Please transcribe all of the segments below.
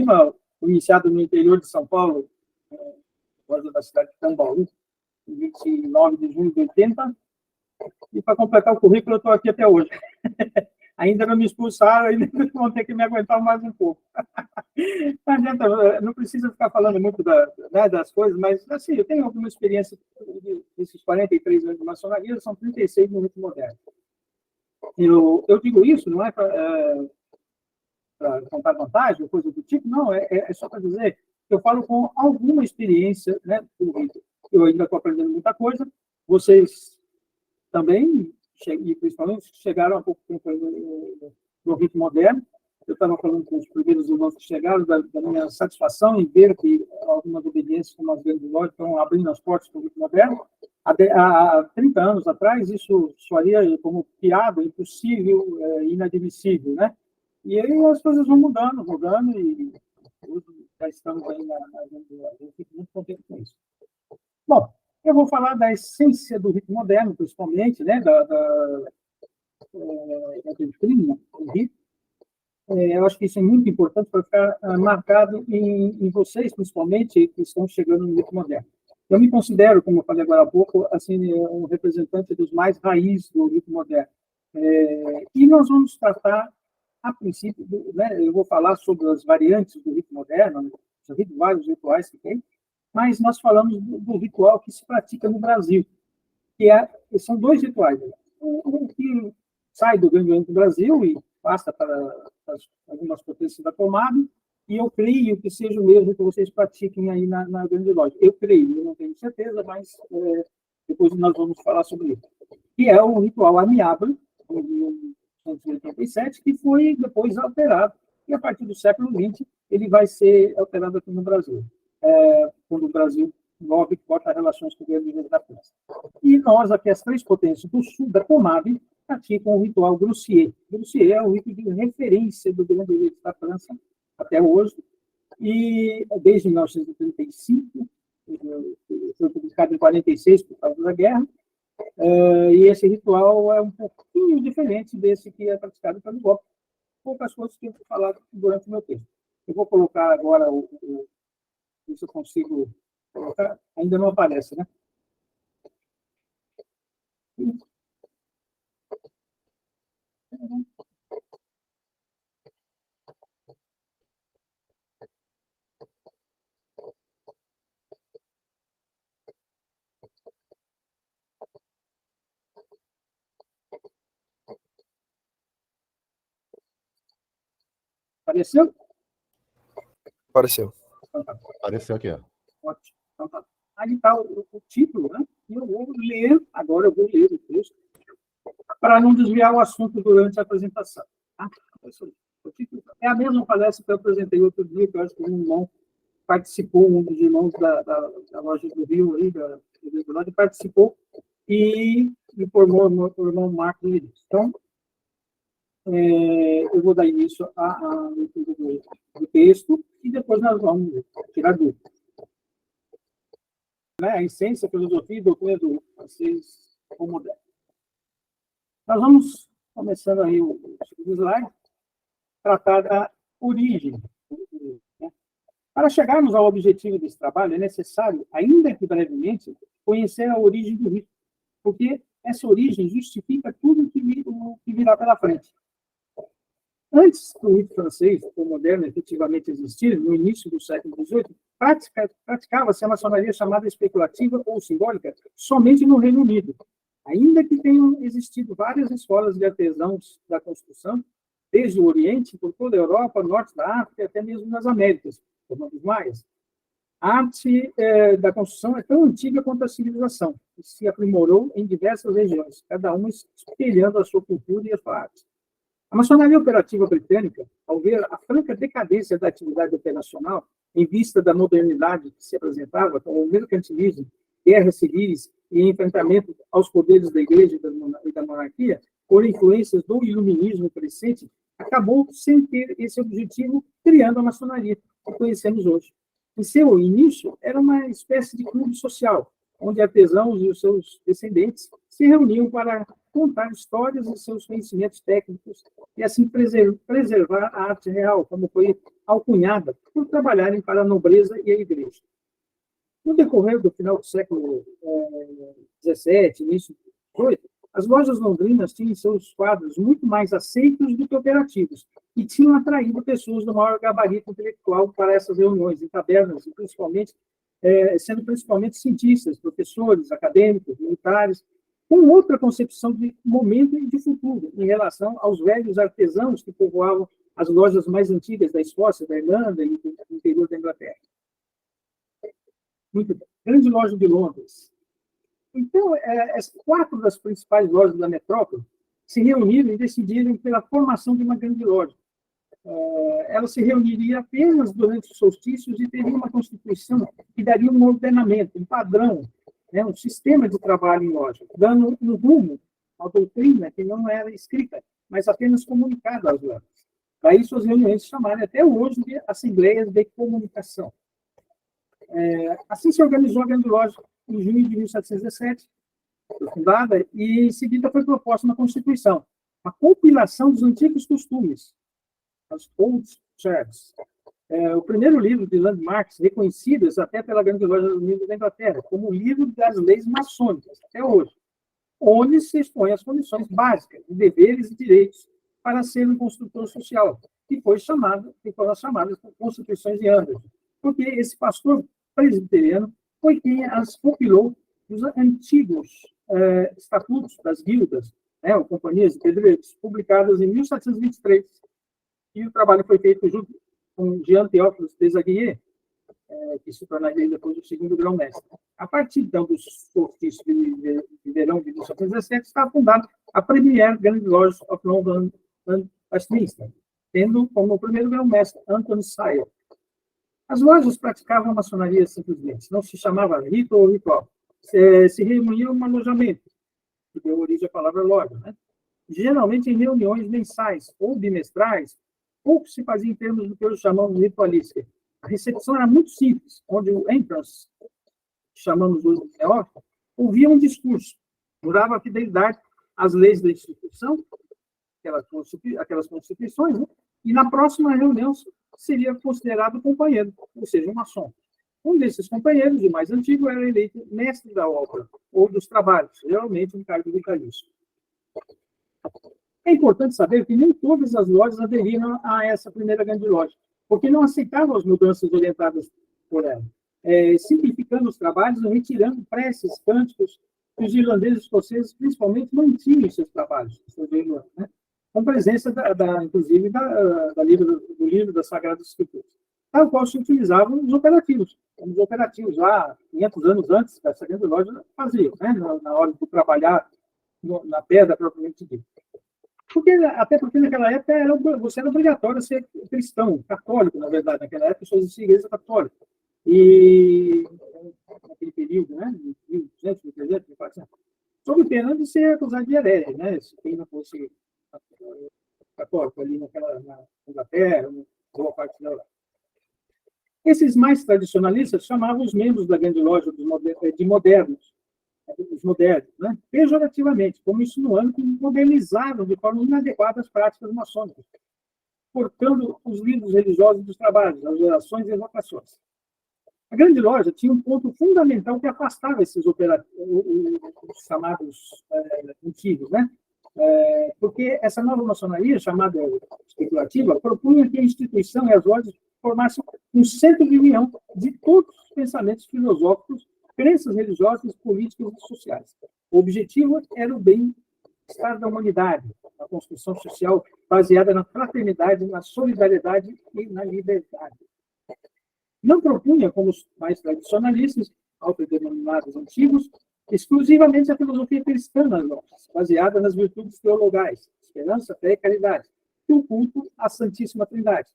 Lima, iniciado no interior de São Paulo, da cidade de Tambaú, em 29 de junho de 80, e para completar o currículo, eu estou aqui até hoje. Ainda não me expulsaram, ainda vão ter que me aguentar mais um pouco. Não adianta, não precisa ficar falando muito das coisas, mas, assim, eu tenho alguma experiência desses 43 anos de maçonaria, são 36 no rito moderno. Eu digo isso, não é para contar vantagem ou coisa do tipo, não, é só para dizer que eu falo com alguma experiência, né, do rito. Eu ainda estou aprendendo muita coisa, vocês também, e principalmente, chegaram há pouco tempo aí no rito moderno. Eu estava falando com os primeiros irmãos que chegaram, da minha satisfação em ver que algumas obediências, como as grandes lojas, estão abrindo as portas do rito moderno. Há 30 anos atrás, isso soaria como piada, impossível, inadmissível, né? E aí as coisas vão mudando, e hoje já estamos aí eu fico muito contente com isso. Bom, eu vou falar da essência do rito moderno, principalmente, né, da doutrina do rito. Eu acho que isso é muito importante para ficar marcado em vocês, principalmente, que estão chegando no rito moderno. Eu me considero, como eu falei agora há pouco, assim, um representante dos mais raiz do rito moderno. E nós vamos tratar, a princípio, né, eu vou falar sobre as variantes do rito moderno, vários rituais que tem, mas nós falamos do ritual que se pratica no Brasil, são dois rituais. Um que sai do Grande Oriente do Brasil e passa para algumas potências da Comab, e eu creio que seja o mesmo que vocês pratiquem aí na Grande Loja. Eu creio, eu não tenho certeza, mas depois nós vamos falar sobre isso. Que é o ritual Amiável, de 1987, que foi depois alterado, e a partir do século XX ele vai ser alterado aqui no Brasil. Quando o Brasil corta relações com o Grande Oriente da França. E nós, aqui, as três potências do sul da Comab, praticam o ritual Grussier. Grussier é o rito de referência do Grande Oriente da França até hoje, e desde 1935, foi publicado em 46 por causa da guerra, e esse ritual é um pouquinho diferente desse que é praticado pelo golpe. Poucas coisas que eu vou falar durante o meu texto. Eu vou colocar agora se eu consigo colocar, ainda não aparece, né? Apareceu? Apareceu. Então, tá. Apareceu aqui, ó. Ótimo. Então, tá. Aí está o título, né? E eu vou ler o texto, para não desviar o assunto durante a apresentação. Tá? O título é a mesma palestra que eu apresentei outro dia, que eu acho que um irmão participou, um dos irmãos da loja do Rio, aí, da loja, participou e informou o irmão Marcos Luiz. Então, eu vou dar início à leitura do texto e depois nós vamos tirar dúvidas. A essência, a filosofia e doutrina do francês moderno. Nós vamos, começando aí o segundo slide, tratar da origem. Para chegarmos ao objetivo desse trabalho, é necessário, ainda que brevemente, conhecer a origem do rito, porque essa origem justifica tudo o que virá pela frente. Antes do rito francês, o moderno, efetivamente existir, no início do século XVIII, praticava-se a maçonaria chamada especulativa ou simbólica somente no Reino Unido, ainda que tenham existido várias escolas de artesãos da construção, desde o Oriente, por toda a Europa, norte da África, até mesmo nas Américas, como os maias. A arte da construção é tão antiga quanto a civilização, e se aprimorou em diversas regiões, cada uma espelhando a sua cultura e a sua arte. A maçonaria operativa britânica, ao ver a franca decadência da atividade operacional, em vista da modernidade que se apresentava, como o mercantilismo, guerras civis e enfrentamento aos poderes da Igreja e da monarquia, por influências do iluminismo crescente, acabou sem ter esse objetivo, criando a maçonaria que conhecemos hoje. Em seu início, era uma espécie de clube social, onde artesãos e os seus descendentes se reuniam para contar histórias e seus conhecimentos técnicos e assim preservar a arte real, como foi alcunhada por trabalharem para a nobreza e a igreja. No decorrer do final do século XVII, início do XVIII, as lojas londrinas tinham seus quadros muito mais aceitos do que operativos e tinham atraído pessoas do maior gabarito intelectual para essas reuniões em tabernas, e sendo principalmente cientistas, professores, acadêmicos, militares, com outra concepção de momento e de futuro em relação aos velhos artesãos que povoavam as lojas mais antigas da Escócia, da Irlanda e do interior da Inglaterra. Muito bem. Grande loja de Londres. Então, as 4 das principais lojas da metrópole se reuniram e decidiram pela formação de uma grande loja. Ela se reuniria apenas durante os solstícios e teria uma constituição que daria um ordenamento, um padrão, né, um sistema de trabalho em loja, dando um rumo à doutrina que não era escrita, mas apenas comunicada às lojas. Daí suas reuniões se chamarem até hoje de assembleias de comunicação. Assim se organizou a grande loja em junho de 1717, foi fundada, e em seguida foi proposta uma Constituição, a compilação dos antigos costumes, as Old Charts. O primeiro livro de landmarks, reconhecidos até pela Grande Loja dos Livros da Inglaterra, como o livro das leis maçônicas, até hoje, onde se expõe as condições básicas de deveres e direitos para ser um construtor social, que foram as chamadas Constituições de Anderson, porque esse pastor presbiteriano foi quem as compilou dos antigos estatutos das guildas, né, ou companhias de pedreiros, publicadas em 1723, e o trabalho foi feito junto com Jean Théophile Desaguiers, que se tornaria depois o segundo grão-mestre. A partir, então, do solstício de verão de 1717, está fundada a Premier Grand Lodge of London and Westminster, tendo como primeiro grão-mestre Anthony Sayer. As lojas praticavam a maçonaria simplesmente, não se chamava rito ou ritual. Se reuniam em alojamento, que deu origem à palavra loja, né? Geralmente em reuniões mensais ou bimestrais, pouco se fazia em termos do que hoje chamamos de ritualística. A recepção era muito simples, onde o entrance, que chamamos hoje de neófito, ouvia um jurava a fidelidade às leis da instituição, aquelas constituições, né? E na próxima reunião seria considerado companheiro, ou seja, um maçom. Um desses companheiros, o mais antigo, era eleito mestre da obra ou dos trabalhos, geralmente um cargo vitalício. É importante saber que nem todas as lojas aderiram a essa primeira grande loja, porque não aceitavam as mudanças orientadas por ela, simplificando os trabalhos e retirando preces, cânticos, que os irlandeses e escoceses, principalmente, mantinham em seus trabalhos, né? Com presença, inclusive, do livro das Sagradas Escrituras, tal qual se utilizavam os operativos. Os operativos lá, 500 anos antes dessa grande loja, faziam, né? Na hora de trabalhar na pedra propriamente dita. Até porque naquela época você era obrigatório ser cristão, católico, na verdade, naquela época só existia igreja católica. E naquele período, né, 1200, 1300, 1400, sob pena de ser acusado de herege, né, se quem não fosse católico ali na Inglaterra, boa parte da Europa. Esses mais tradicionalistas chamavam os membros da grande loja de modernos, os modernos, né? Pejorativamente, como insinuando que modernizavam de forma inadequada as práticas maçônicas, cortando os livros religiosos dos trabalhos, as orações e vocações. A grande loja tinha um ponto fundamental que afastava esses os chamados antigos, né? Porque essa nova maçonaria, chamada especulativa, propunha que a instituição e as lojas formassem um centro de união de todos os pensamentos filosóficos, crenças religiosas, políticas e sociais. O objetivo era o bem-estar da humanidade, a construção social baseada na fraternidade, na solidariedade e na liberdade. Não propunha, como os mais tradicionalistas, autodenominados antigos, exclusivamente a filosofia cristã nas lojas, baseada nas virtudes teologais, esperança, fé e caridade, e o culto à Santíssima Trindade,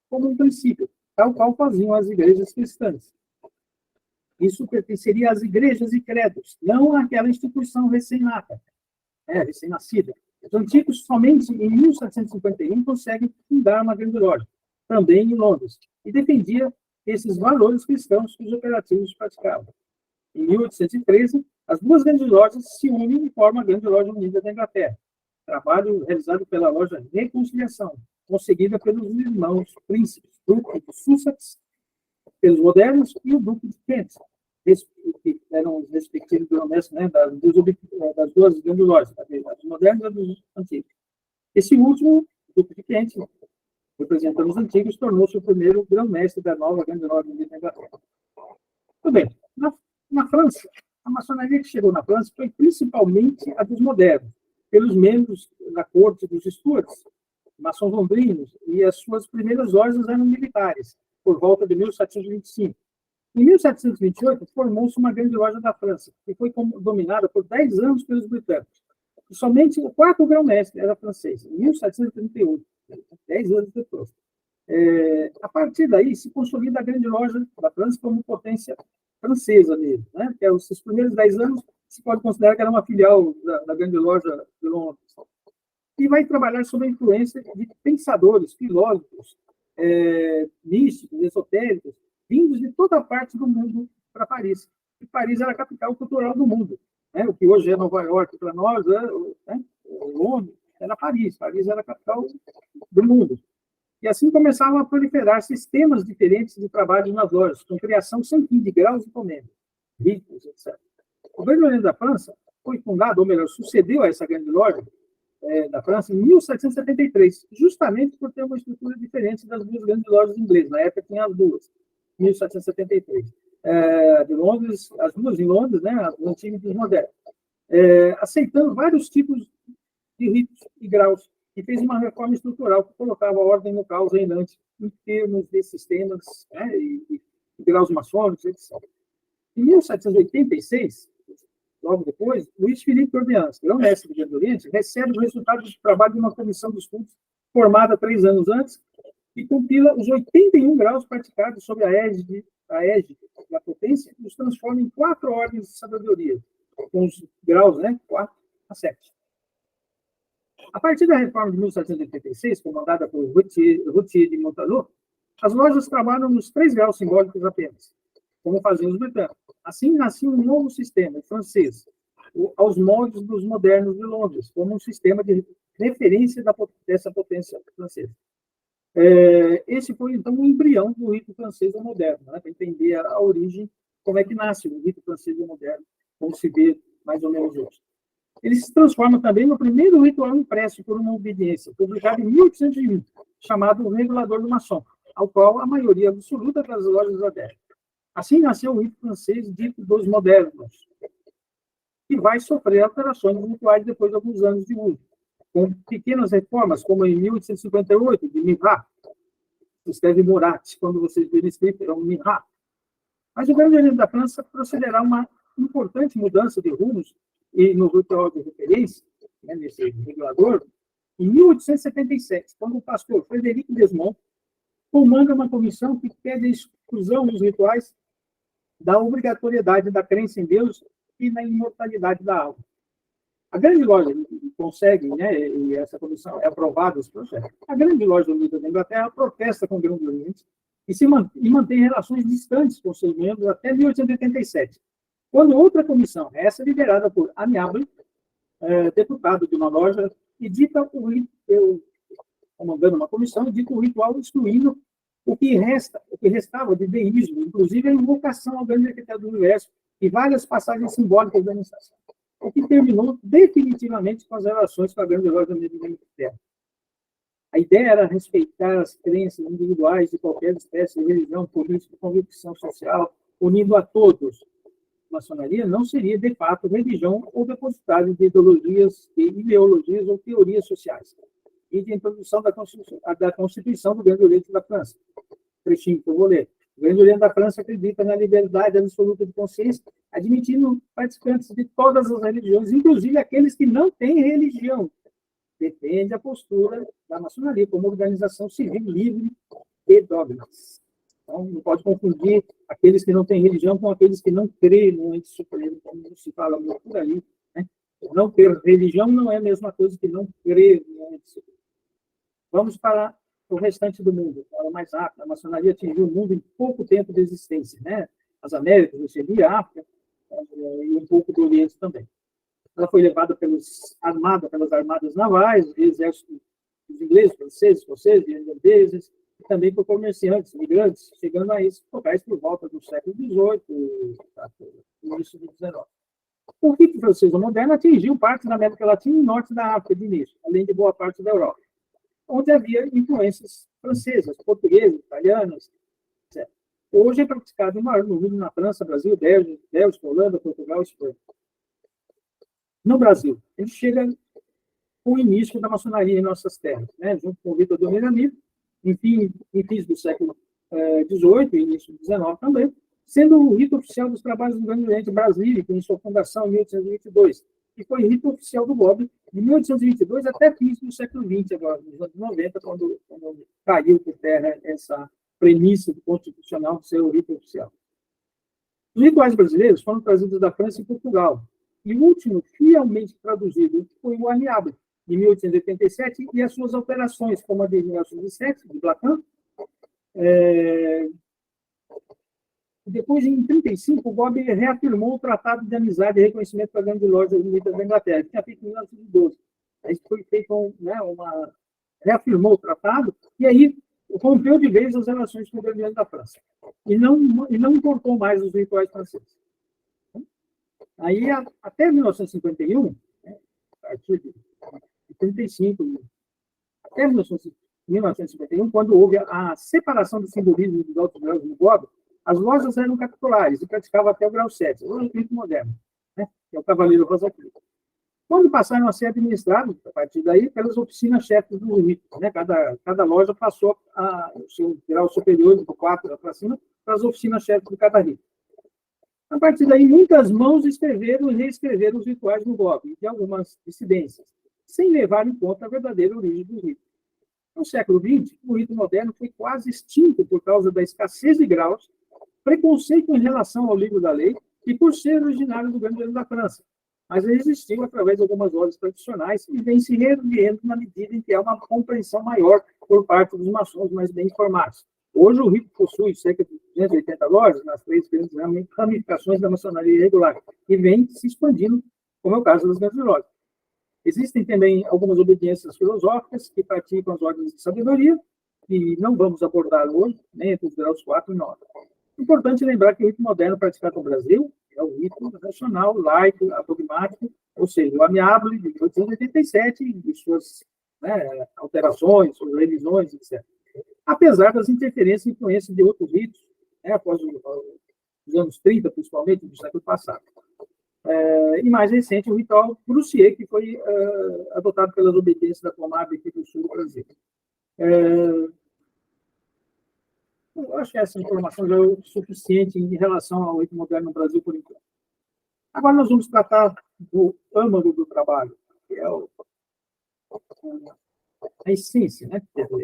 como um princípio, tal qual faziam as igrejas cristãs. Isso pertenceria às igrejas e credos, não àquela instituição recém-nascida. Os antigos, somente em 1751, conseguem fundar uma grande loja, também em Londres, e defendia esses valores cristãos que os operativos praticavam. Em 1813, as duas grandes lojas se unem e formam a Grande Loja Unida da Inglaterra, trabalho realizado pela loja Reconciliação, conseguida pelos irmãos príncipes, Duque de Sussex, pelos modernos, e o Duque de Kent, que eram os respectivos grão-mestres, né, das duas grandes lojas, dos modernos e dos antigos. Esse último, o Duque de Kent, representando os antigos, tornou-se o primeiro grão-mestre da nova grande ordem de Inglaterra. Tudo bem. Na França, a maçonaria que chegou na França foi principalmente a dos modernos, pelos membros da corte dos Stuarts, maçons londrinos, e as suas primeiras lojas eram militares, por volta de 1725. Em 1728, formou-se uma grande loja da França, que foi dominada por 10 anos pelos britânicos. E somente o quarto grão-mestre era francês, em 1738, 10 anos depois. A partir daí, se consolida a grande loja da França como potência francesa mesmo, né? Que os primeiros 10 anos se pode considerar que era uma filial da grande loja de Londres. E vai trabalhar sob a influência de pensadores, filósofos, místicos, esotéricos, vindos de toda a parte do mundo para Paris. E Paris era a capital cultural do mundo, né? O que hoje é Nova York para nós, né? Londres, era Paris. Paris era a capital do mundo. E assim começavam a proliferar sistemas diferentes de trabalho nas lojas, com criação sem fim de graus e comendas, ritos, etc. O Grande Oriente da França foi fundado, ou melhor, sucedeu a essa grande loja da França em 1773, justamente por ter uma estrutura diferente das duas grandes lojas inglesas. Na época tinha as duas, 1773. De Londres, as duas em Londres, né, as antigas e as modernas, aceitando vários tipos de ritos e graus, e fez uma reforma estrutural que colocava a ordem no caos reinante em termos de sistemas, né, e graus maçônicos, etc. Em 1786, logo depois, Luís Filipe Orleans, grão-mestre do Grande Oriente, recebe os resultados do trabalho de uma comissão de estudos formada 3 anos antes e compila os 81 graus praticados sob a égide da potência e os transforma em 4 ordens de sabedoria, com os graus, né, 4 a 7. A partir da reforma de 1786, comandada por Routier de Montalot, as lojas trabalham nos 3 graus simbólicos apenas, como faziam os britânicos. Assim nasceu um novo sistema, francês, aos moldes dos modernos de Londres, como um sistema de referência dessa potência francesa. Esse foi, então, o embrião do rito francês moderno, né, para entender a origem, como é que nasce o rito francês moderno, como se vê mais ou menos hoje. Ele se transforma também no primeiro ritual impresso por uma obediência, publicado em 1801, chamado o Regulador do Maçom, ao qual a maioria absoluta das lojas adere. Assim nasceu o rito francês dito dos modernos, que vai sofrer alterações rituais depois de alguns anos de uso, com pequenas reformas, como em 1858, de Mirat, se escreve Murat, quando vocês verem escrito, é um Mirat. Mas o Grande Oriente da França procederá a uma importante mudança de rumos e no ritual de referência, né, nesse regulador, em 1877, quando o pastor Frederic Desmond comanda uma comissão que pede a exclusão dos rituais da obrigatoriedade da crença em Deus e na imortalidade da alma. A grande loja consegue, né, e essa comissão é aprovada esse projeto, a grande loja unida da Inglaterra protesta com o Grande Oriente e mantém relações distantes com seus membros até 1887, quando outra comissão, essa liderada por Amiable, deputado de uma loja, edita comandando uma comissão, edita o ritual excluindo o que restava de deísmo, inclusive a invocação ao grande arquiteto do universo e várias passagens simbólicas da iniciação, o que terminou definitivamente com as relações com a grande loja da Inglaterra. A ideia era respeitar as crenças individuais de qualquer espécie de religião, política, convicção social, unindo a todos. A maçonaria não seria, de fato, religião ou depositário de ideologias ou teorias sociais. E de introdução da Constituição do Grande Oriente da França. Trechinho que eu vou ler. O Grande Oriente da França acredita na liberdade absoluta de consciência, admitindo participantes de todas as religiões, inclusive aqueles que não têm religião. Defende a postura da maçonaria como organização civil livre de dogmas. Então, não pode confundir aqueles que não têm religião com aqueles que não creem no ente supremo, como se fala muito por aí. Né? Não ter religião não é a mesma coisa que não crer no ente supremo. Vamos para o restante do mundo, para mais rápido. A maçonaria atingiu o mundo em pouco tempo de existência. Né? As Américas, Oceania, a África, e um pouco do Oriente também. Ela foi levada pelas armadas navais, exércitos ingleses, franceses, escoceses, irlandeses, também por comerciantes, imigrantes, chegando a esses locais por volta do século XVIII, início do XIX. O rito francês moderno atingiu parte da América Latina e norte da África de início, além de boa parte da Europa, onde havia influências francesas, portuguesas, italianas, etc. Hoje é praticado em maior número na França, Brasil, Bélgica, Holanda, Portugal e Espanha. No Brasil, ele chega com o início da maçonaria em nossas terras, né, junto com o rito do Miramir, em fins do século XVIII e início do XIX também, sendo o rito oficial dos trabalhos do Grande Oriente Brasílico, em sua fundação em 1822, e foi rito oficial do GOB de 1822 até fins do século XX, agora, nos anos 90, quando caiu por terra essa premissa constitucional de ser o rito oficial. Os rituais brasileiros foram trazidos da França e Portugal, e o último, fielmente traduzido, foi o Amiable, de 1887, e as suas alterações, como a de 1907, de Placan. Depois, em 1935, o GOB reafirmou o Tratado de Amizade e Reconhecimento para a Grande Loja Unida da Inglaterra, que tinha feito em 1912. Aí foi feito reafirmou o tratado, e aí rompeu de vez as relações com o governo da França. E não importou mais os rituais franceses. Aí, até 1951, a partir de 1935, até 1951, quando houve a separação do simbolismo dos altos graus no GOB, as lojas eram capitulares e praticavam até o grau 7, o rito moderno, né, que é o Cavaleiro Rosa Cruz. Quando passaram a ser administrados, a partir daí, pelas oficinas-chefes do rito, né, cada loja passou o seu grau superior, do 4 para cima, para as oficinas-chefes de cada rito. A partir daí, muitas mãos escreveram e reescreveram os rituais no GOB, de algumas dissidências, sem levar em conta a verdadeira origem do rito. No século XX, o rito moderno foi quase extinto por causa da escassez de graus, preconceito em relação ao livro da lei e por ser originário do Grande Oriente da França, mas resistiu através de algumas lojas tradicionais e vem se reerguendo na medida em que há uma compreensão maior por parte dos maçons mais bem informados. Hoje, o rito possui cerca de 280 lojas nas 3 grandes ramificações da maçonaria irregular e vem se expandindo, como é o caso das grandes lojas. Existem também algumas obediências filosóficas que praticam as ordens de sabedoria, que não vamos abordar hoje, nem entre os graus 4 e 9. Importante lembrar que o rito moderno praticado no Brasil é o rito racional, laico, adogmático, ou seja, o Amiable de 1887 e suas alterações, suas revisões, etc. Apesar das interferências e influências de outros ritos, após os anos 30, principalmente, do século passado. E mais recente, o ritual Brucier, que foi adotado pelas obediências da Comab aqui do sul do Brasil. Eu acho que essa informação já é o suficiente em relação ao rito moderno no Brasil, por enquanto. Agora nós vamos tratar do âmago do trabalho, que é a essência, né?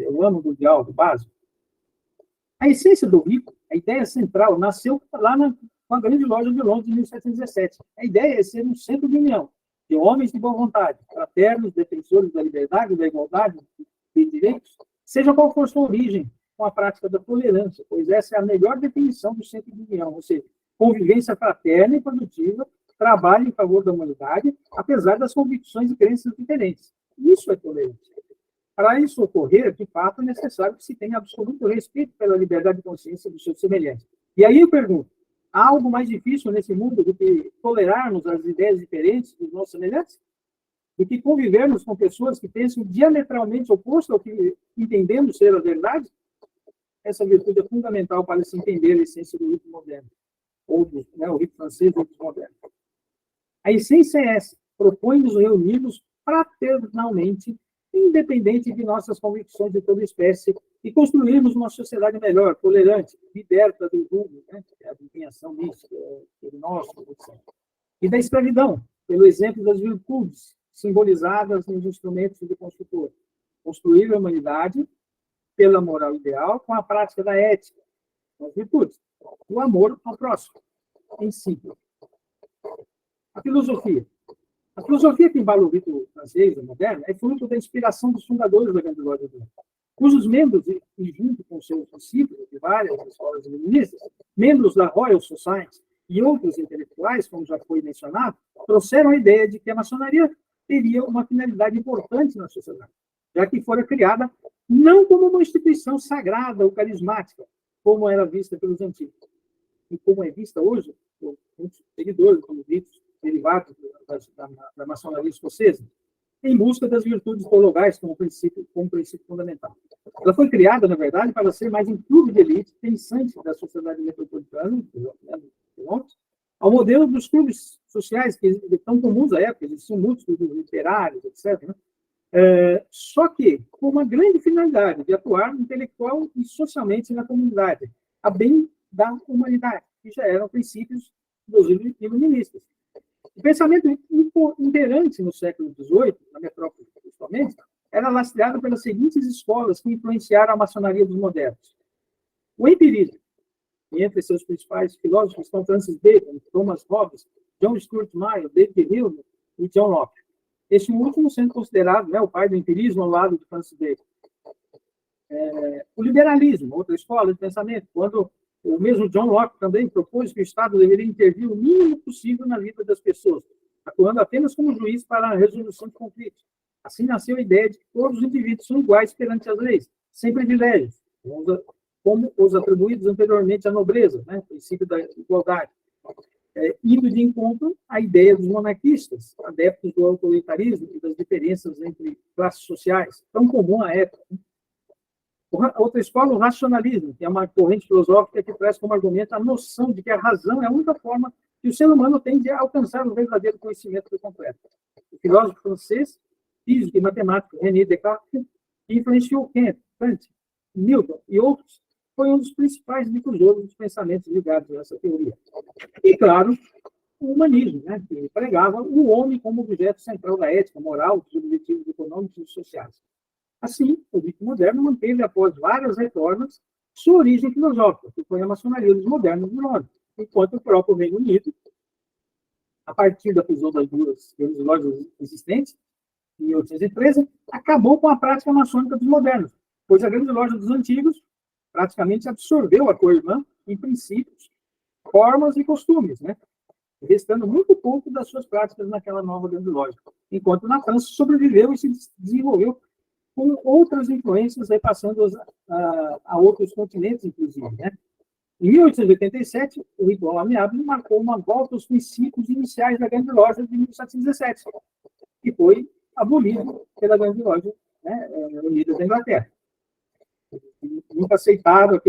O âmago de algo básico. A essência do rito, a ideia central, nasceu lá com a Grande Loja de Londres, em 1717. A ideia é ser um centro de união de homens de boa vontade, fraternos, defensores da liberdade, da igualdade de direitos, seja qual for sua origem, com a prática da tolerância, pois essa é a melhor definição do centro de união, ou seja, convivência fraterna e produtiva, trabalho em favor da humanidade, apesar das convicções e crenças diferentes. Isso é tolerância. Para isso ocorrer, de fato, é necessário que se tenha absoluto respeito pela liberdade de consciência dos seus semelhantes. E aí eu pergunto, há algo mais difícil nesse mundo do que tolerarmos as ideias diferentes dos nossos semelhantes? Do que convivermos com pessoas que pensam diametralmente oposto ao que entendemos ser a verdade? Essa virtude é fundamental para se entender a essência do rito moderno, ou o rito francês do rito moderno. A essência é essa, propõe-nos reunirmos fraternalmente, independente de nossas convicções de toda espécie, e construirmos uma sociedade melhor, tolerante, liberta do julgo, a adivinhação mística, diagnóstico, etc. E da escravidão, pelo exemplo das virtudes simbolizadas nos instrumentos do construtor. Construir a humanidade pela moral ideal, com a prática da ética, com as virtudes, o amor ao próximo, em si. A filosofia. A filosofia que embala o rito francês, moderno, é fruto da inspiração dos fundadores da Grande Loja do Mundo, cujos membros, e junto com seus discípulos de várias escolas iluministas, membros da Royal Society e outros intelectuais, como já foi mencionado, trouxeram a ideia de que a maçonaria teria uma finalidade importante na sociedade, já que fora criada não como uma instituição sagrada ou carismática, como era vista pelos antigos, e como é vista hoje por muitos seguidores, como ditos, derivados da maçonaria escocesa, em busca das virtudes teologais como princípio fundamental. Ela foi criada, na verdade, para ser mais um clube de elite pensante da sociedade metropolitana, ao modelo dos clubes sociais que tão comuns à época, existiam muitos clubes literários, etc., né? Só que com uma grande finalidade de atuar intelectual e socialmente na comunidade, a bem da humanidade, que já eram princípios dos iluministas. O pensamento imperante no século XVIII, na metrópole principalmente, era lastreado pelas seguintes escolas que influenciaram a maçonaria dos modernos. O empirismo, e entre seus principais filósofos estão Francis Bacon, Thomas Hobbes, John Stuart Mill, David Hume e John Locke. Este último sendo considerado, né, o pai do empirismo ao lado de Francis Bacon. O liberalismo, outra escola de pensamento, quando o mesmo John Locke também propôs que o Estado deveria intervir o mínimo possível na vida das pessoas, atuando apenas como juiz para a resolução de conflitos. Assim nasceu a ideia de que todos os indivíduos são iguais perante as leis, sem privilégios, como os atribuídos anteriormente à nobreza, né, o princípio da igualdade. Indo de encontro à ideia dos monarquistas, adeptos do autoritarismo e das diferenças entre classes sociais, tão comum à época. Outra escola, o racionalismo, que é uma corrente filosófica que traz como argumento a noção de que a razão é a única forma que o ser humano tem de alcançar o verdadeiro conhecimento completo. O filósofo francês, físico e matemático René Descartes, que influenciou Kant, Newton e outros, foi um dos principais difusores dos pensamentos ligados a essa teoria. E, claro, o humanismo, né, que pregava o homem como objeto central da ética, moral, dos objetivos econômicos e sociais. Assim, o rito moderno manteve, após várias reformas, sua origem filosófica, que foi a maçonaria dos modernos do Norte, enquanto o próprio Reino Unido, a partir da fusão das duas grandes lojas existentes, em 1813, acabou com a prática maçônica dos modernos, pois a grande loja dos antigos praticamente absorveu a co-irmã em princípios, formas e costumes, né? Restando muito pouco das suas práticas naquela nova grande loja, enquanto na França sobreviveu e se desenvolveu com outras influências, aí passando a outros continentes, inclusive, né? Em 1887, o ritual amiável marcou uma volta aos princípios iniciais da grande loja de 1717, que foi abolido pela grande loja, né, unida da Inglaterra. Nunca aceitaram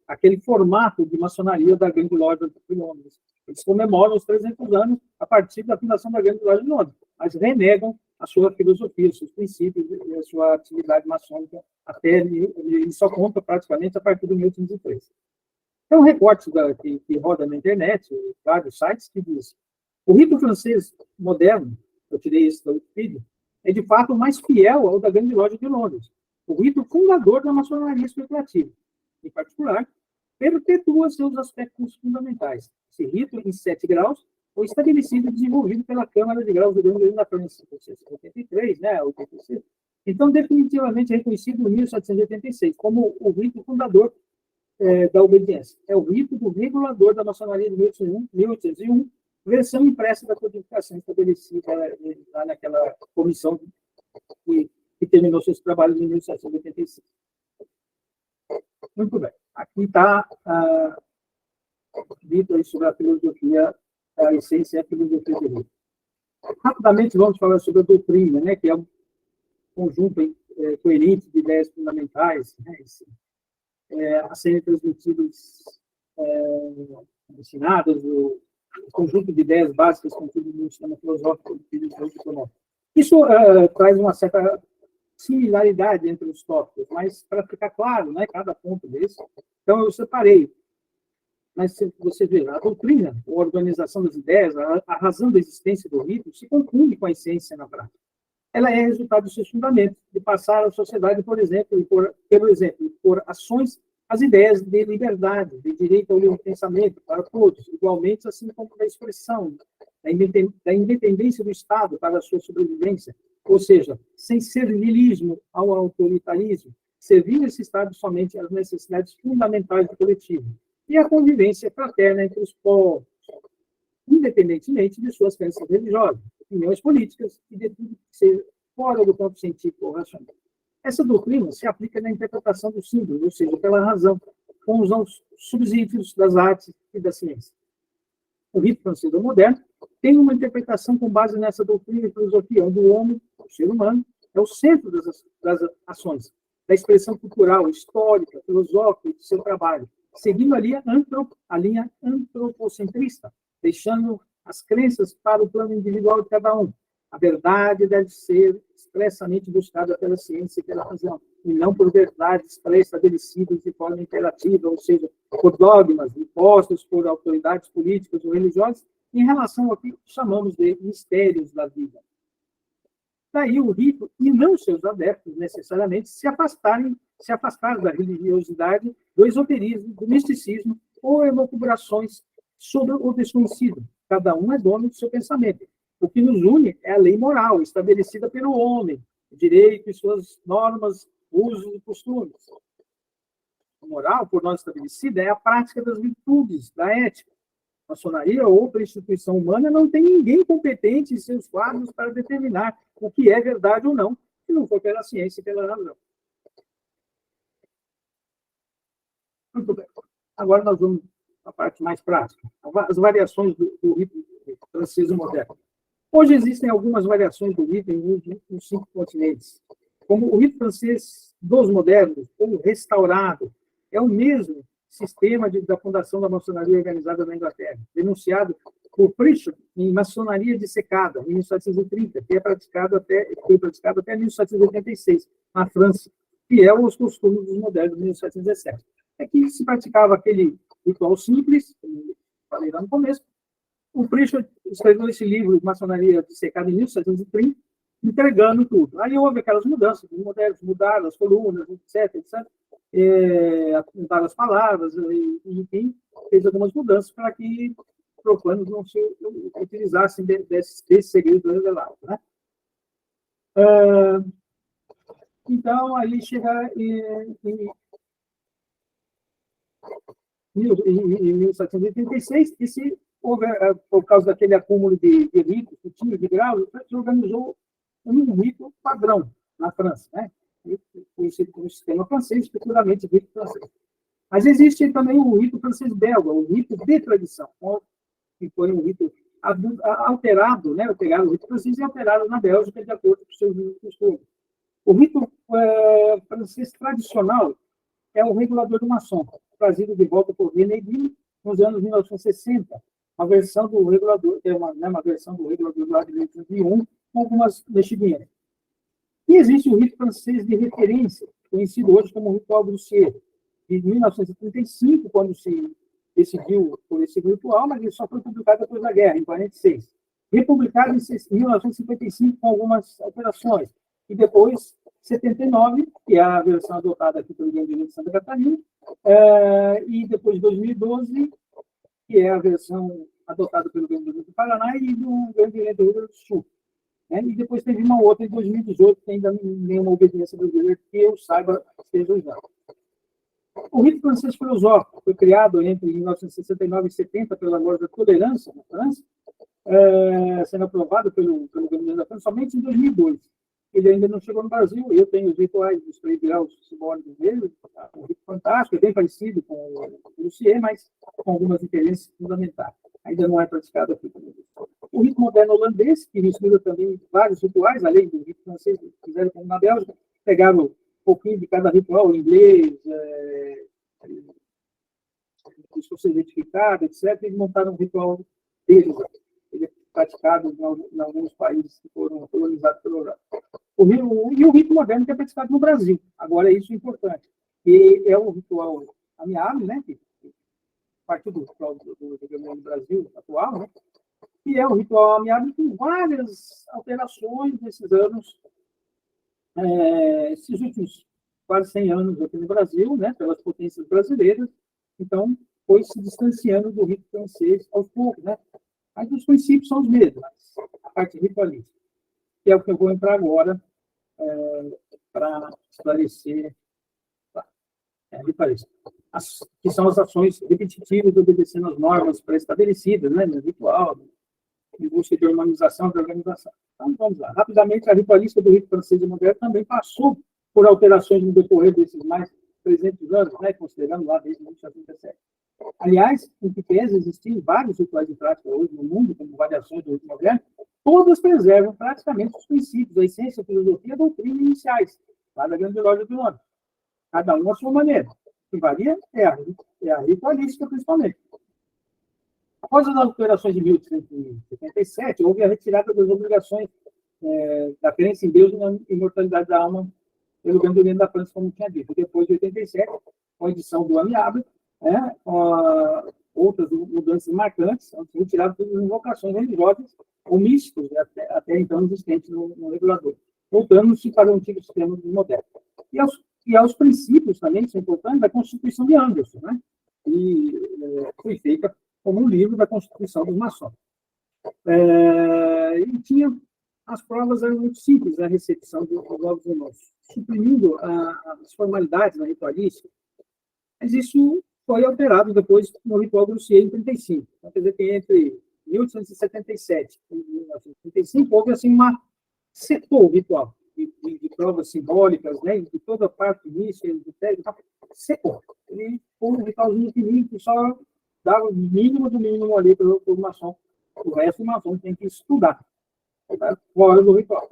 aquele formato de maçonaria da grande loja de Londres. Eles comemoram os 300 anos a partir da fundação da grande loja de Londres, mas renegam a sua filosofia, os seus princípios e a sua atividade maçônica até ele só conta praticamente a partir de 1803. Tem um recorte que roda na internet, vários sites, que diz: o rito francês moderno, eu tirei esse da Wikipedia, é de fato mais fiel ao da grande loja de Londres, o rito fundador da maçonaria especulativa. Em particular, perpetua seus aspectos fundamentais. Esse rito, em 7 graus, foi estabelecido e desenvolvido pela Câmara de Graus do Grande Grande da França, em 1983, né, 86. Então, definitivamente reconhecido em 1786 como o rito fundador da obediência. É o rito do regulador da maçonaria de 1801, versão impressa da codificação estabelecida lá naquela comissão que terminou seus trabalhos em 1786. Muito bem. Aqui está dito aí sobre a filosofia, a essência e a filosofia do rito. Rapidamente vamos falar sobre a doutrina, né, que é um conjunto coerente de ideias fundamentais, né, a serem transmitidas, ensinadas, o conjunto de ideias básicas contidas no sistema filosófico do Isso traz uma certa similaridade entre os tópicos, mas para ficar claro, né, cada ponto desse, então eu separei. Mas se você vê, a doutrina, a organização das ideias, a razão da existência do rito se confunde com a essência na prática. Ela é resultado dos seus fundamentos, de passar à sociedade, por exemplo, por ações, as ideias de liberdade, de direito ao livre pensamento para todos, igualmente, assim como da expressão, da independência do Estado para a sua sobrevivência, ou seja, sem servilismo ao autoritarismo, servindo esse Estado somente às necessidades fundamentais do coletivo, e a convivência fraterna entre os povos, independentemente de suas crenças religiosas, opiniões políticas e de tudo que fora do campo científico ou racional. Essa doutrina se aplica na interpretação do símbolo, ou seja, pela razão, com os subsídios das artes e da ciência. O rito francês moderno tem uma interpretação com base nessa doutrina e filosofia, onde o homem, o ser humano, é o centro das ações, da expressão cultural, histórica, filosófica de seu trabalho, seguindo ali a linha antropocentrista, deixando as crenças para o plano individual de cada um. A verdade deve ser expressamente buscada pela ciência e pela razão, e não por verdades pré-estabelecidas de forma imperativa, ou seja, por dogmas impostos por autoridades políticas ou religiosas, em relação ao que chamamos de mistérios da vida. Daí o rito, e não seus adeptos, necessariamente, se afastaram da religiosidade, do esoterismo, do misticismo ou elucubrações sobre o desconhecido. Cada um é dono do seu pensamento. O que nos une é a lei moral, estabelecida pelo homem, o direito e suas normas, usos e costumes. A moral, por nós estabelecida, é a prática das virtudes, da ética. A maçonaria ou outra instituição humana não tem ninguém competente em seus quadros para determinar o que é verdade ou não, se não for pela ciência e pela razão. Muito bem. Agora nós vamos à parte mais prática. As variações do rito francês moderno. Hoje existem algumas variações do rito nos 5 continentes. Como o rito francês dos modernos, ou restaurado, é o mesmo sistema da fundação da maçonaria organizada na Inglaterra, denunciado por Pritchard em Maçonaria Dissecada, em 1730, que foi praticado até 1786, na França, fiel aos costumes dos modernos de 1717. É que se praticava aquele ritual simples, como falei lá no começo. O Pritchard escreveu esse livro, Maçonaria Dissecada, em 1730, entregando tudo. Aí houve aquelas mudanças, os modernos mudaram as colunas, etc. Mudaram as palavras, enfim, fez algumas mudanças para que profanos não se utilizassem desse segredo revelado. Né? Então, aí chega em 1786, e se houve, por causa daquele acúmulo de ritos, de tiros, de graus, se organizou um rito padrão na França, né? Conhecido como sistema francês, futuramente rito francês. Mas existe também o rito francês belga, o rito de tradição, que foi um rito alterado, né? Pegaram o rito francês e alteraram na Bélgica de acordo com os seus costumes. O rito francês tradicional é o regulador do maçom, trazido de volta por René Guy nos anos 1960, uma versão do regulador, uma versão do regulador do de 1901, com algumas mexidinhas. E existe o rito francês de referência, conhecido hoje como ritual Brussier, de 1935, quando se decidiu por esse ritual, mas ele só foi publicado depois da guerra, em 1946. Republicado em 1955, com algumas alterações. E depois, 79, que é a versão adotada aqui pelo Grande Direito de Santa Catarina, e depois 2012, que é a versão adotada pelo Grande Direito do Paraná e do Grande Direito do Rio Grande do Sul. E depois teve uma outra em 2018, que ainda nenhuma obediência brasileira que eu saiba esteja usando. O rito francês filosófico foi criado entre 1969 e 70 pela Lei da Tolerância na França, sendo aprovado pelo governo da França somente em 2002. Ele ainda não chegou no Brasil. Eu tenho os rituais dos 3 graus simbólicos dele, um rito fantástico, é bem parecido com o Lucier, mas com algumas diferenças fundamentais. Ainda não é praticado aqui. O rito moderno holandês, que mistura também vários rituais, além do rito francês, que fizeram como na Bélgica, pegaram um pouquinho de cada ritual, inglês, discurso identificado, etc., e montaram um ritual deles. Ele é praticado em alguns países que foram colonizados pela Europa. E o rito moderno que é praticado no Brasil. Agora, isso é importante. E é o ritual amiável, né, que parte do ritual do Brasil atual, né, que é o ritual amiável com várias alterações nesses anos, esses últimos quase 100 anos aqui no Brasil, né, pelas potências brasileiras. Então, foi se distanciando do rito francês aos poucos, né? Mas os princípios são os mesmos, a parte ritualística, que é o que eu vou entrar agora para esclarecer. Que são as ações repetitivas obedecendo às normas pré-estabelecidas, né, no ritual, em busca de harmonização da organização. Então, vamos lá. Rapidamente, a ritualística do rito francês e moderno também passou por alterações no decorrer desses mais 300 anos, né, considerando lá desde 1937. Aliás, em que pese existem vários rituais de prática hoje no mundo, como variações do rito moderno, todas preservam praticamente os princípios, a essência, a filosofia e a doutrina iniciais, lá da grande loja do nome. Cada um à sua maneira. O que varia é a ritualística, principalmente. Após as alterações de 1877, houve a retirada das obrigações da crença em Deus e na imortalidade da alma pelo grande da França, como tinha dito. Depois de 87, com a edição do Amiable, outras mudanças marcantes, retiradas todas as invocações religiosas ou místicas, até então existentes no regulador, voltando-se para o antigo sistema moderno. E aos princípios também, que são importantes, da Constituição de Anderson, né? E foi feita como um livro da Constituição dos maçons. E tinha as provas eram muito simples, a recepção dos novos irmãos, suprimindo as formalidades na ritualística, mas isso foi alterado depois no ritual Grussier em 1935. Então, quer dizer que entre 1877 e 1935 houve assim setor ritual de provas simbólicas, né, de toda a parte mística, do técnico, secou. Ele foi um ritualzinho fininho que só dava o mínimo do mínimo ali para o maçom. O resto o maçom tem que estudar, fora do ritual.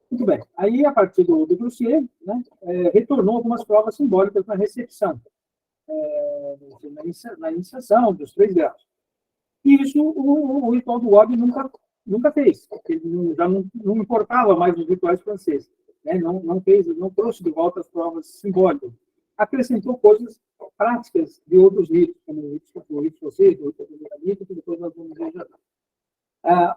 Muito bem. Aí, a partir do Grussier, né, retornou algumas provas simbólicas na recepção, na iniciação dos 3 graus. E isso o ritual do Gobi nunca fez, porque ele já não importava mais os rituais franceses, né? Não trouxe de volta as provas simbólicas. Acrescentou coisas práticas de outros ritos, como o rito francês, o rito vietnamita, que depois nós vamos ver já.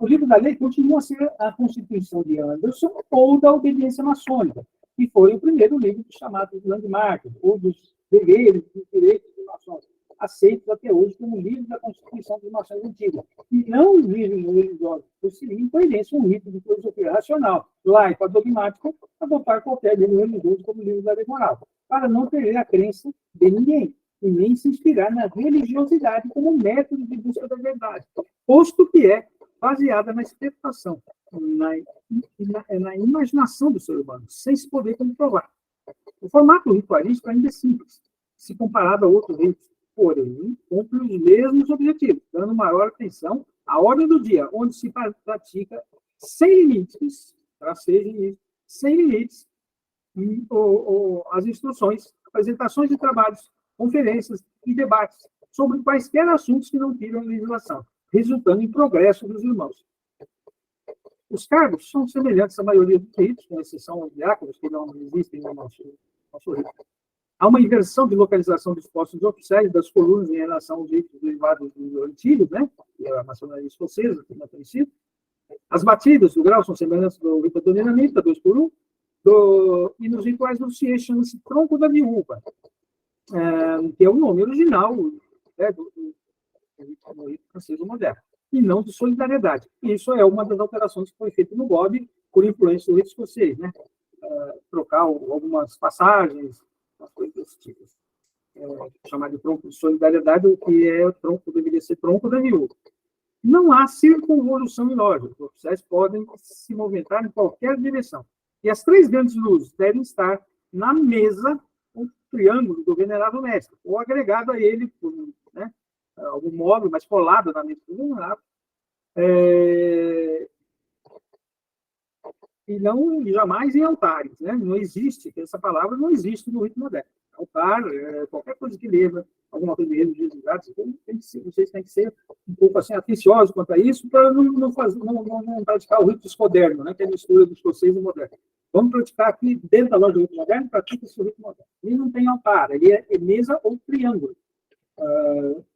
O livro da lei continua a ser a Constituição de Anderson ou da obediência maçônica, que foi o primeiro livro chamado de Landmark, ou dos deveres dos direitos dos maçons, aceitos até hoje como livro da Constituição dos maçons antigos, e não os livros religiosos, por seria incoerência um rito de filosofia racional, laico, dogmático, adotar qualquer livro religioso como livro da lei moral, para não perder a crença de ninguém, e nem se inspirar na religiosidade como método de busca da verdade, posto que é baseada na interpretação, na imaginação do ser humano, sem se poder comprovar. O formato ritualístico ainda é simples, se comparado a outros ritos, porém, cumpre os mesmos objetivos, dando maior atenção à ordem do dia, onde se pratica sem limites, as instruções, apresentações de trabalhos, conferências e debates sobre quaisquer assuntos que não tiram legislação, resultando em progresso dos irmãos. Os cargos são semelhantes à maioria dos ritos, com exceção aos diáconos, que não existem no nosso rito. Há uma inversão de localização dos postos oficiais das colunas em relação aos ritos derivados dos antigos, né? E a maçonaria escocesa, como é conhecido. As batidas do grau são semelhantes do rito dominamento, 2 por 1, e nos rituais do Ciê chama-se tronco da viúva, que é o nome original, né, do rito francês moderno, e não de solidariedade. Isso é uma das alterações que foi feita no Gobi por influência do rito escocês, né? Trocar algumas passagens, umas coisas desse tipo. Chamar de tronco de solidariedade, o que é o tronco, deveria ser tronco da viúva. Não há circunvolução em loja. Os oficiais podem se movimentar em qualquer direção. E as 3 grandes luzes devem estar na mesa, um triângulo do venerável mestre, ou agregado a ele, né, algum móvel, mas colado na mesa do venerável. E não jamais em altares, né? Não existe, essa palavra não existe no rito moderno. Altar, qualquer coisa que leva alguma coisa de religiosidade, vocês têm que ser um pouco assim, atenciosos quanto a isso, para não praticar o rito escoderno, né? Que é a mistura dos escocês e moderno. Vamos praticar aqui, dentro da loja do rito moderno, pratica esse rito moderno. Ele não tem altar, ele é mesa ou triângulo.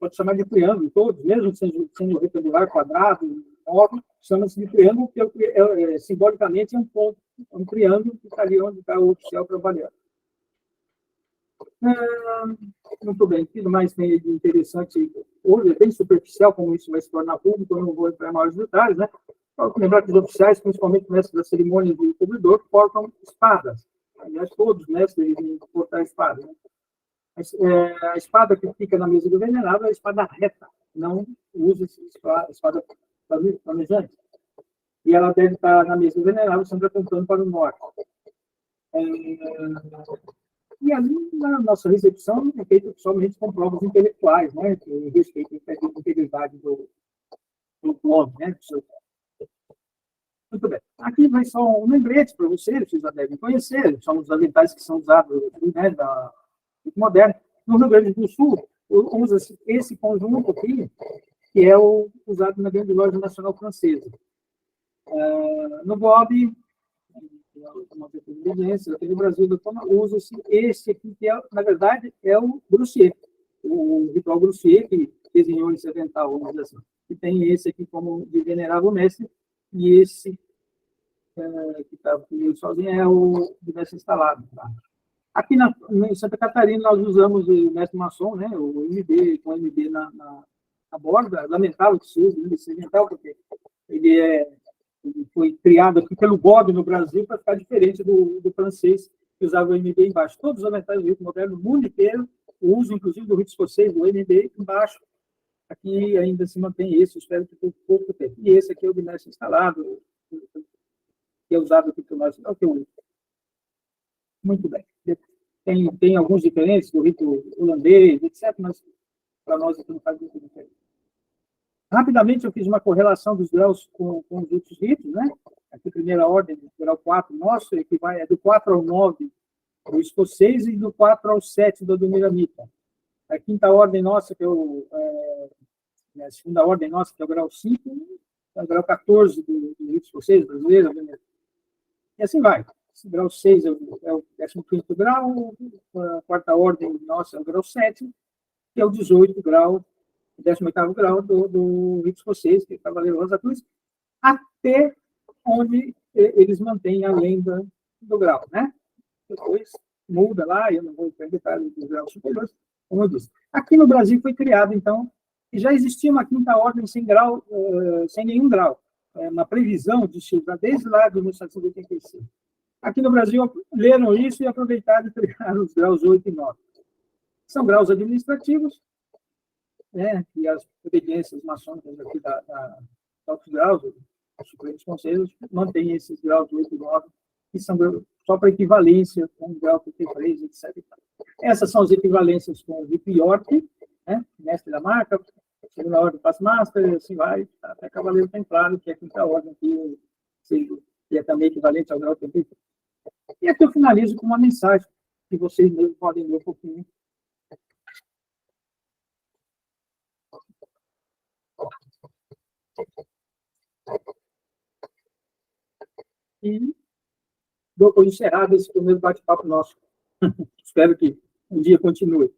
Pode chamar de triângulo todos, mesmo sendo retangular, quadrado, móvel, chama-se de triângulo, porque simbolicamente é um ponto, um triângulo que está ali onde está o oficial trabalhando. Muito bem, o que mais tem de interessante hoje? É bem superficial, como isso vai se tornar público, eu não vou entrar em maiores detalhes, né? Lembrar que os oficiais, principalmente mestres da cerimônia de cobridor, portam espadas. Aliás, todos mestres devem portar espadas, né? A espada que fica na mesa do venerável é a espada reta, não usa a espada flamejante. E ela deve estar na mesa venerável, sempre apontando para o norte. E ali, na nossa recepção, é feita somente com provas intelectuais, né, que respeitam a integridade do homem, né, do seu. Muito bem. Aqui vai só um lembrete para vocês já devem conhecer, são os aventais que são usados, né, da moderna. No Rio Grande do Sul, usa-se esse conjunto aqui, que é o usado na Grande Loja Nacional Francesa. No GOB, aqui no Brasil, usa-se esse aqui, que na verdade é o Grussier, o ritual Grussier, que desenhou esse avental, vamos dizer assim, que tem esse aqui como de venerável mestre, e esse que está sozinho é o de mestre instalado. Tá? Aqui em Santa Catarina, nós usamos o mestre maçom, né, o MB, com o MB na borda. Lamentável que se use esse avental, porque ele foi criado aqui pelo GOB no Brasil para ficar diferente do francês, que usava o MB embaixo. Todos os aventais do rito moderno, no mundo inteiro, o uso, inclusive, do rito escocês, do MB embaixo. Aqui ainda se mantém esse, espero que por pouco tempo. E esse aqui é o de mestre instalado, que é usado aqui por nós. É o que eu uso. Muito bem. Tem alguns diferentes do rito holandês, etc., mas para nós aqui não faz muito diferença. Rapidamente, eu fiz uma correlação dos graus com os outros ritos, né? Aqui, primeira ordem, grau 4 nosso, que vai do 4 ao 9 do escocês e do 4 ao 7 do Adoniramita. A quinta ordem nossa, que é a segunda ordem nossa, que é o grau 5, é o grau 14 do rito escocês, brasileiro, e assim vai. Esse grau 6 é o 15º grau, a quarta ordem nossa é o grau 7, que é o 18º grau, o 18º grau do rito escocês, que é o Cavaleiro Rosa Cruz, até onde eles mantêm a lenda do grau, né? Depois muda lá, eu não vou entrar em detalhes dos graus superiores, como eu disse. Aqui no Brasil foi criado, então, e já existia uma quinta ordem sem nenhum grau, uma previsão de chegar desde lá de 1785. Aqui no Brasil, leram isso e aproveitaram e criaram os graus 8 e 9. São graus administrativos, né, e as obediências maçônicas aqui da altos graus, os Supremos Conselhos, mantêm esses graus 8 e 9, que são só para equivalência com o grau 33, etc. Essas são as equivalências com o Rito York, né, mestre da marca, segunda ordem faz master, assim vai, até Cavaleiro Templário, que é a quinta ordem, que é também equivalente ao grau 33. E aqui eu finalizo com uma mensagem que vocês mesmos podem ler um pouquinho. E dou por encerrado esse primeiro bate-papo nosso. Espero que um dia continue.